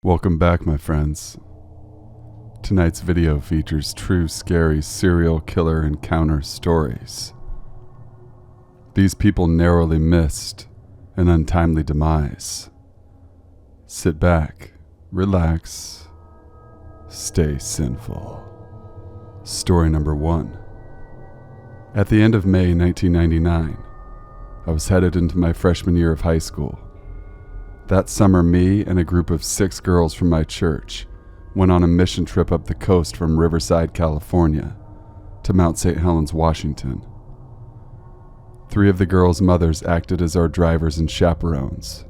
Welcome back, my friends. Tonight's video features true scary serial killer encounter stories. These people narrowly missed an untimely demise. Sit back, relax, stay sinful. Story number 1. At the end of May 1999, I was headed into my freshman year of high school. That summer, me and a group of 6 girls from my church went on a mission trip up the coast from Riverside, California, to Mount St. Helens, Washington. 3 of the girls' mothers acted as our drivers and chaperones.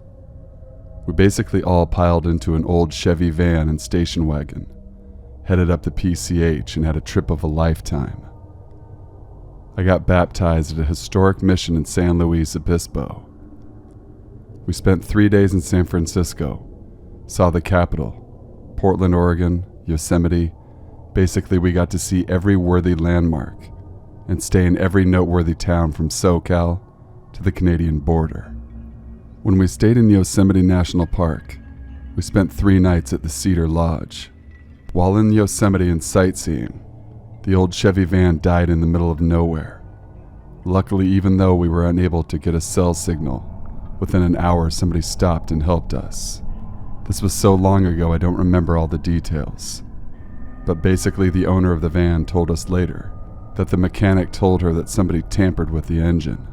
We basically all piled into an old Chevy van and station wagon, headed up the PCH, and had a trip of a lifetime. I got baptized at a historic mission in San Luis Obispo. We spent 3 days in San Francisco, saw the capital, Portland, Oregon, Yosemite. Basically, we got to see every worthy landmark and stay in every noteworthy town from SoCal to the Canadian border. When we stayed in Yosemite National Park, we spent 3 nights at the Cedar Lodge. While in Yosemite and sightseeing, the old Chevy van died in the middle of nowhere. Luckily, even though we were unable to get a cell signal, within an hour, somebody stopped and helped us. This was so long ago, I don't remember all the details. But basically, the owner of the van told us later that the mechanic told her that somebody tampered with the engine.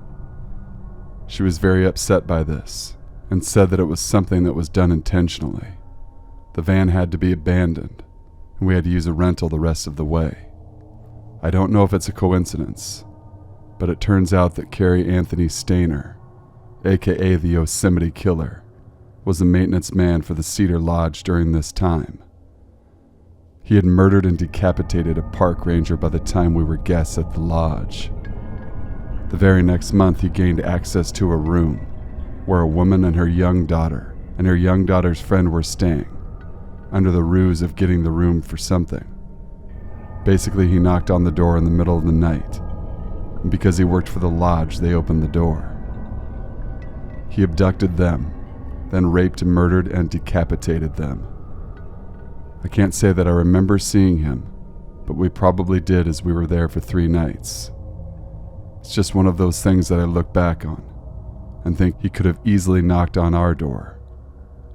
She was very upset by this and said that it was something that was done intentionally. The van had to be abandoned, and we had to use a rental the rest of the way. I don't know if it's a coincidence, but it turns out that Carrie Anthony Stainer, aka the Yosemite Killer, was the maintenance man for the Cedar Lodge during this time. He had murdered and decapitated a park ranger by the time we were guests at the lodge. The very next month, he gained access to a room where a woman and her young daughter's friend were staying, under the ruse of getting the room for something. Basically, he knocked on the door in the middle of the night, and because he worked for the lodge, they opened the door. He abducted them, then raped, murdered, and decapitated them. I can't say that I remember seeing him, but we probably did, as we were there for 3 nights. It's just one of those things that I look back on and think he could have easily knocked on our door,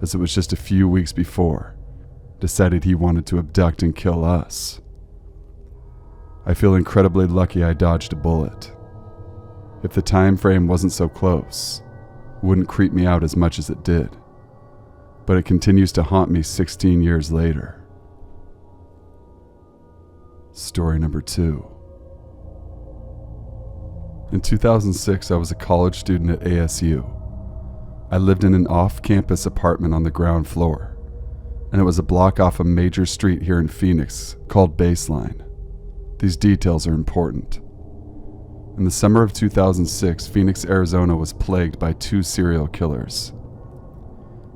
as it was just a few weeks before, decided he wanted to abduct and kill us. I feel incredibly lucky I dodged a bullet. If the time frame wasn't so close, it wouldn't creep me out as much as it did, but it continues to haunt me 16 years later. Story number 2. In 2006, I was a college student at ASU. I lived in an off-campus apartment on the ground floor, and it was a block off a major street here in Phoenix called Baseline. These details are important. In the summer of 2006, Phoenix, Arizona was plagued by 2 serial killers.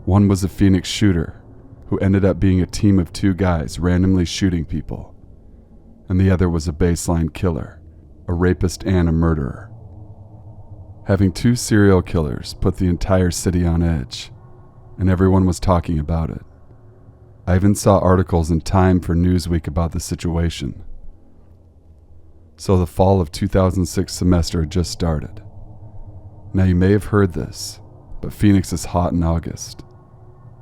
One was a Phoenix shooter who ended up being a team of 2 guys randomly shooting people, and the other was a Baseline killer, a rapist and a murderer. Having 2 serial killers put the entire city on edge, and everyone was talking about it. I even saw articles in Time for Newsweek about the situation. So the fall of 2006 semester had just started. Now you may have heard this, but Phoenix is hot in August.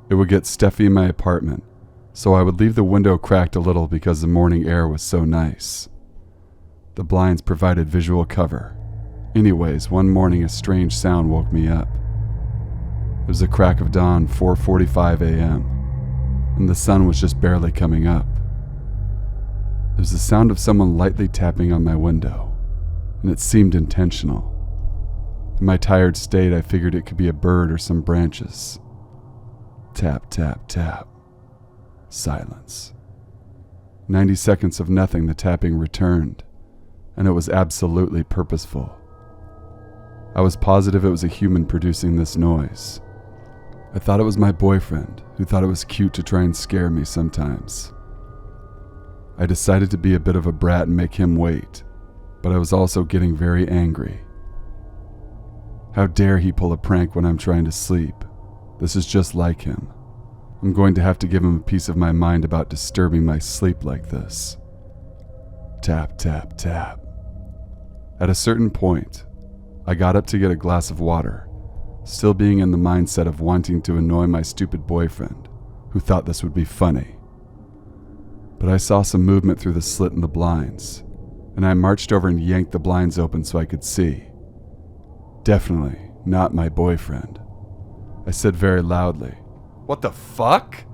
It would get stuffy in my apartment, so I would leave the window cracked a little because the morning air was so nice. The blinds provided visual cover. Anyways, one morning a strange sound woke me up. It was the crack of dawn, 4:45 a.m., and the sun was just barely coming up. It was the sound of someone lightly tapping on my window, and it seemed intentional. In my tired state, I figured it could be a bird or some branches. Tap, tap, tap. Silence. 90 seconds of nothing, the tapping returned, and it was absolutely purposeful. I was positive it was a human producing this noise. I thought it was my boyfriend, who thought it was cute to try and scare me sometimes. I decided to be a bit of a brat and make him wait, but I was also getting very angry. How dare he pull a prank when I'm trying to sleep? This is just like him. I'm going to have to give him a piece of my mind about disturbing my sleep like this. Tap, tap, tap. At a certain point, I got up to get a glass of water, still being in the mindset of wanting to annoy my stupid boyfriend, who thought this would be funny. But I saw some movement through the slit in the blinds, and I marched over and yanked the blinds open so I could see. Definitely not my boyfriend. I said very loudly, "What the fuck?"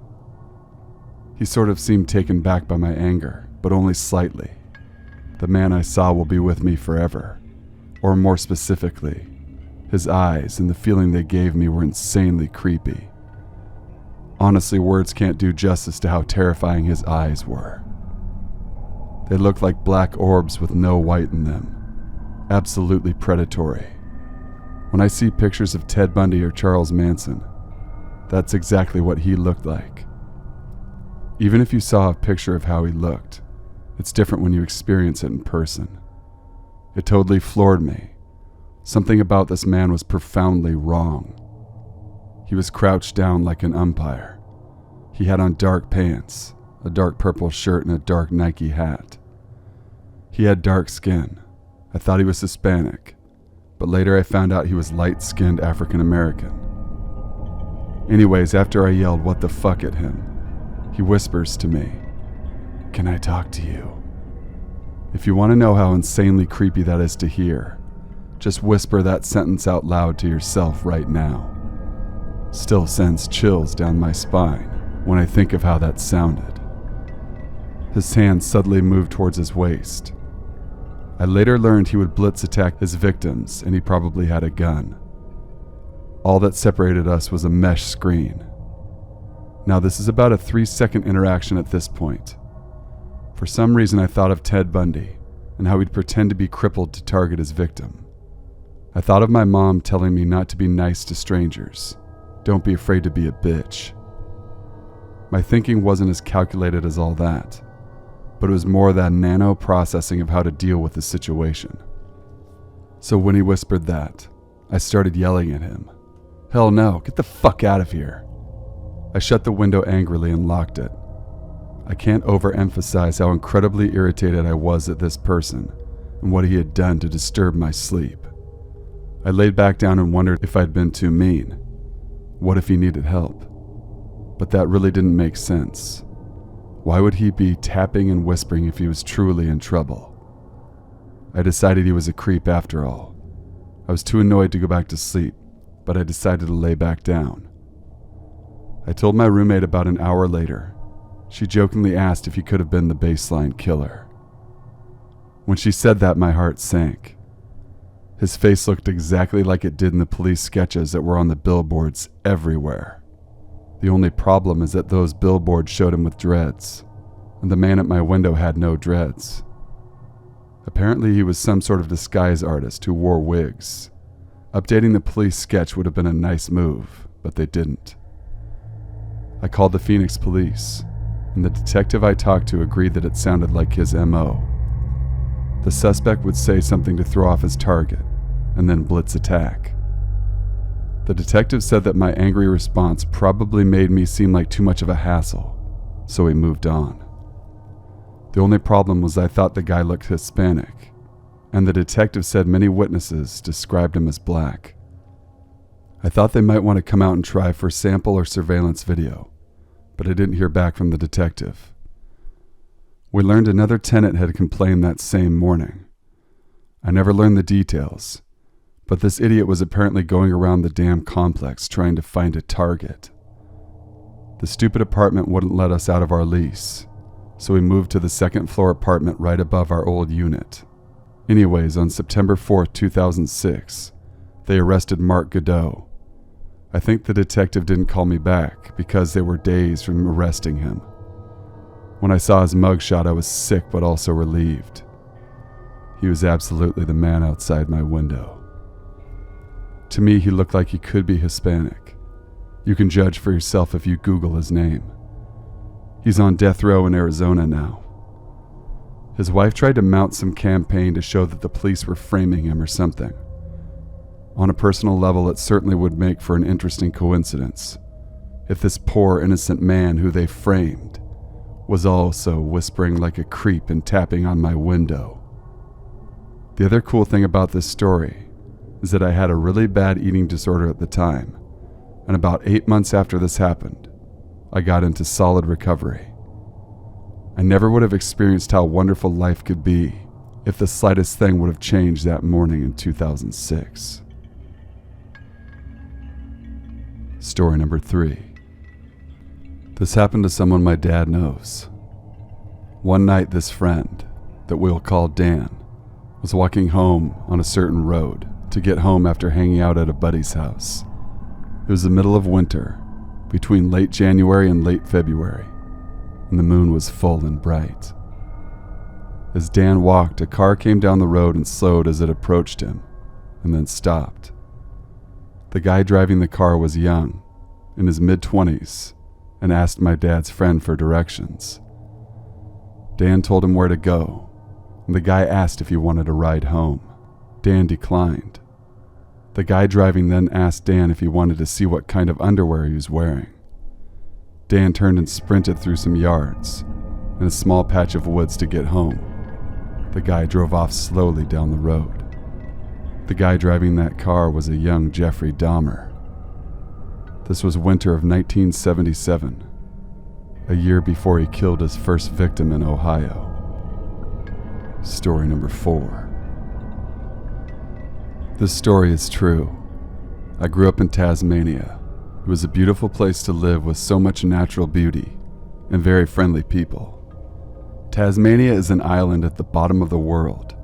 He sort of seemed taken back by my anger, but only slightly. The man I saw will be with me forever. Or more specifically, his eyes and the feeling they gave me were insanely creepy. Honestly, words can't do justice to how terrifying his eyes were. They looked like black orbs with no white in them. Absolutely predatory. When I see pictures of Ted Bundy or Charles Manson, that's exactly what he looked like. Even if you saw a picture of how he looked, it's different when you experience it in person. It totally floored me. Something about this man was profoundly wrong. He was crouched down like an umpire. He had on dark pants, a dark purple shirt, and a dark Nike hat. He had dark skin. I thought he was Hispanic, but later I found out he was light-skinned African American. Anyways, after I yelled "what the fuck" at him, he whispers to me, "Can I talk to you?" If you want to know how insanely creepy that is to hear, just whisper that sentence out loud to yourself right now. Still sends chills down my spine when I think of how that sounded. His hand suddenly moved towards his waist. I later learned he would blitz attack his victims, and he probably had a gun. All that separated us was a mesh screen. Now this is about a 3-second interaction at this point. For some reason I thought of Ted Bundy and how he'd pretend to be crippled to target his victim. I thought of my mom telling me not to be nice to strangers. Don't be afraid to be a bitch. My thinking wasn't as calculated as all that, but it was more that nano processing of how to deal with the situation. So when he whispered that, I started yelling at him. "Hell no, get the fuck out of here." I shut the window angrily and locked it. I can't overemphasize how incredibly irritated I was at this person and what he had done to disturb my sleep. I laid back down and wondered if I'd been too mean. What if he needed help? But that really didn't make sense. Why would he be tapping and whispering if he was truly in trouble? I decided he was a creep after all. I was too annoyed to go back to sleep, but I decided to lay back down. I told my roommate about an hour later. She jokingly asked if he could have been the baseline killer. When she said that, my heart sank. His face looked exactly like it did in the police sketches that were on the billboards everywhere. The only problem is that those billboards showed him with dreads, and the man at my window had no dreads. Apparently he was some sort of disguise artist who wore wigs. Updating the police sketch would have been a nice move, but they didn't. I called the Phoenix police, and the detective I talked to agreed that it sounded like his MO. The suspect would say something to throw off his target, and then blitz attack. The detective said that my angry response probably made me seem like too much of a hassle, so he moved on. The only problem was I thought the guy looked Hispanic, and the detective said many witnesses described him as black. I thought they might want to come out and try for sample or surveillance video, but I didn't hear back from the detective. We learned another tenant had complained that same morning. I never learned the details, but this idiot was apparently going around the damn complex trying to find a target. The stupid apartment wouldn't let us out of our lease, so we moved to the second-floor apartment right above our old unit. Anyways, on September 4th, 2006, they arrested Mark Godot. I think the detective didn't call me back because they were days from arresting him. When I saw his mugshot, I was sick but also relieved. He was absolutely the man outside my window. To me, he looked like he could be Hispanic. You can judge for yourself if you Google his name. He's on death row in Arizona now. His wife tried to mount some campaign to show that the police were framing him or something. On a personal level, it certainly would make for an interesting coincidence. if this poor innocent man who they framed was also whispering like a creep and tapping on my window. The other cool thing about this story is that I had a really bad eating disorder at the time, and about 8 months after this happened, I got into solid recovery. I never would have experienced how wonderful life could be if the slightest thing would have changed that morning in 2006. Story number 3. This happened to someone my dad knows. One night, this friend, that we'll call Dan, was walking home on a certain road to get home after hanging out at a buddy's house. It was the middle of winter, between late January and late February, and the moon was full and bright. As Dan walked, a car came down the road and slowed as it approached him, and then stopped. The guy driving the car was young, in his mid-20s, and asked my dad's friend for directions. Dan told him where to go, and the guy asked if he wanted a ride home. Dan declined. The guy driving then asked Dan if he wanted to see what kind of underwear he was wearing. Dan turned and sprinted through some yards and a small patch of woods to get home. The guy drove off slowly down the road. The guy driving that car was a young Jeffrey Dahmer. This was winter of 1977, a year before he killed his first victim in Ohio. Story number 4. This story is true. I grew up in Tasmania. It was a beautiful place to live with so much natural beauty and very friendly people. Tasmania is an island at the bottom of the world,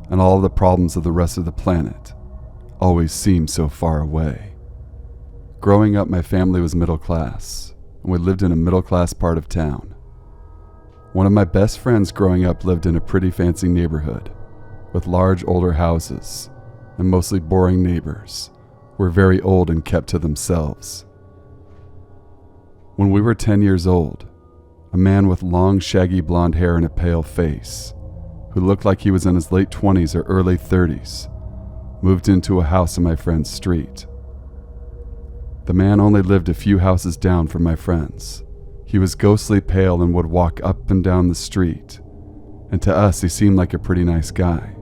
and all the problems of the rest of the planet always seem so far away. Growing up, my family was middle class, and we lived in a middle class part of town. One of my best friends growing up lived in a pretty fancy neighborhood with large older houses and mostly boring neighbors who were very old and kept to themselves. When we were 10 years old, a man with long shaggy blonde hair and a pale face, who looked like he was in his late 20s or early 30s, moved into a house on my friend's street. The man only lived a few houses down from my friends. He was ghostly pale and would walk up and down the street, and to us he seemed like a pretty nice guy.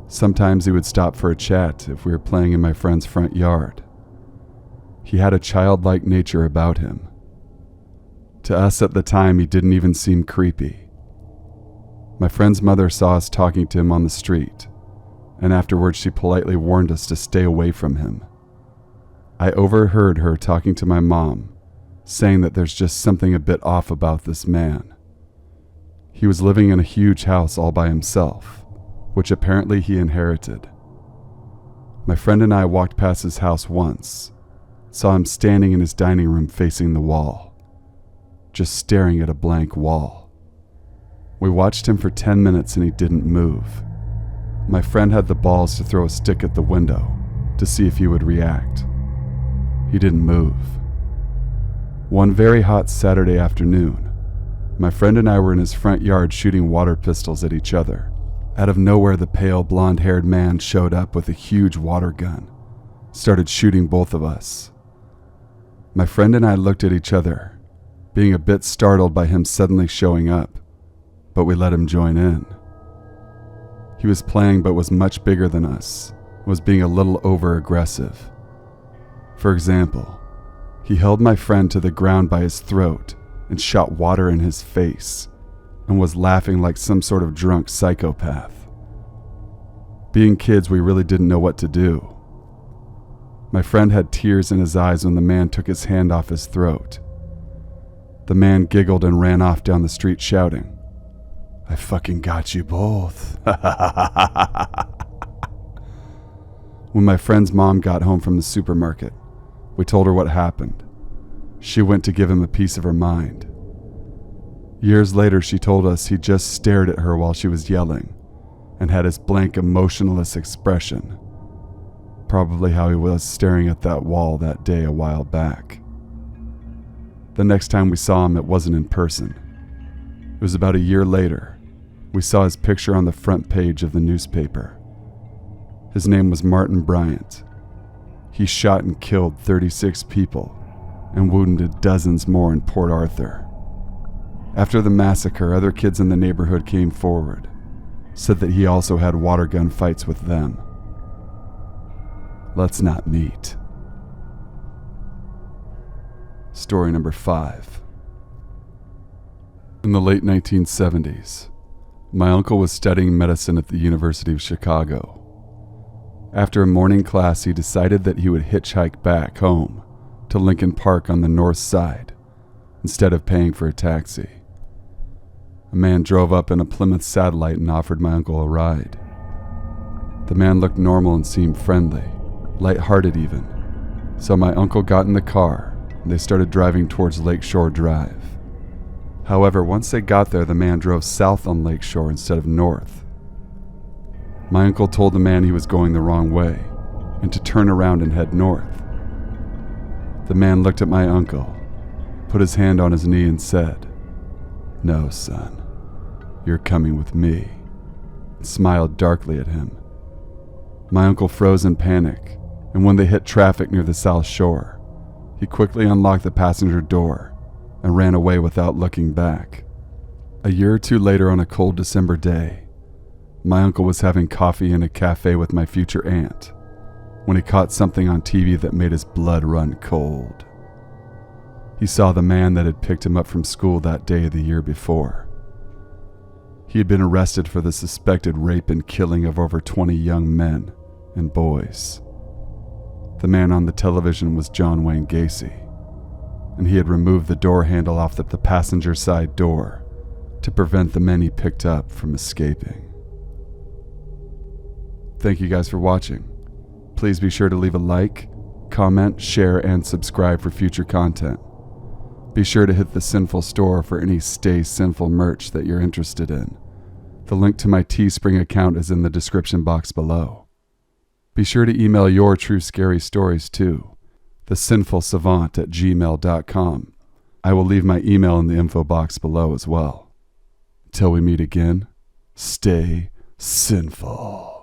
Sometimes he would stop for a chat if we were playing in my friend's front yard. He had a childlike nature about him. To us at the time, he didn't even seem creepy. My friend's mother saw us talking to him on the street, and afterwards she politely warned us to stay away from him. I overheard her talking to my mom, saying that there's just something a bit off about this man. He was living in a huge house all by himself, which apparently he inherited. My friend and I walked past his house once, saw him standing in his dining room facing the wall, just staring at a blank wall. We watched him for 10 minutes and he didn't move. My friend had the balls to throw a stick at the window to see if he would react. He didn't move. One very hot Saturday afternoon, my friend and I were in his front yard shooting water pistols at each other. Out of nowhere, the pale, blonde-haired man showed up with a huge water gun, started shooting both of us. My friend and I looked at each other, being a bit startled by him suddenly showing up, but we let him join in. He was playing but was much bigger than us, was being a little over-aggressive. For example, he held my friend to the ground by his throat and shot water in his face, and was laughing like some sort of drunk psychopath. Being kids, we really didn't know what to do. My friend had tears in his eyes when the man took his hand off his throat. The man giggled and ran off down the street shouting, "I fucking got you both." When my friend's mom got home from the supermarket, we told her what happened. She went to give him a piece of her mind. Years later, she told us he just stared at her while she was yelling and had his blank, emotionless expression. Probably how he was staring at that wall that day a while back. The next time we saw him, it wasn't in person. It was about a year later. We saw his picture on the front page of the newspaper. His name was Martin Bryant. He shot and killed 36 people and wounded dozens more in Port Arthur. After the massacre, other kids in the neighborhood came forward, said that he also had water gun fights with them. Let's not meet. Story number 5. In the late 1970s, my uncle was studying medicine at the University of Chicago. After a morning class, he decided that he would hitchhike back home to Lincoln Park on the north side instead of paying for a taxi. A man drove up in a Plymouth Satellite and offered my uncle a ride. The man looked normal and seemed friendly, lighthearted even, so my uncle got in the car and they started driving towards Lakeshore Drive. However, once they got there, the man drove south on Lakeshore instead of north. My uncle told the man he was going the wrong way and to turn around and head north. The man looked at my uncle, put his hand on his knee and said, "No, son, you're coming with me," and smiled darkly at him. My uncle froze in panic, and when they hit traffic near the South Shore, he quickly unlocked the passenger door and ran away without looking back. A year or two later, on a cold December day, my uncle was having coffee in a cafe with my future aunt when he caught something on TV that made his blood run cold. He saw the man that had picked him up from school that day the year before. He had been arrested for the suspected rape and killing of over 20 young men and boys. The man on the television was John Wayne Gacy, and he had removed the door handle off the passenger side door to prevent the men he picked up from escaping. Thank you guys for watching. Please be sure to leave a like, comment, share, and subscribe for future content. Be sure to hit the Sinful store for any Stay Sinful merch that you're interested in. The link to my Teespring account is in the description box below. Be sure to email your true scary stories to thesinfulsavant@gmail.com. I will leave my email in the info box below as well. Till we meet again, stay sinful.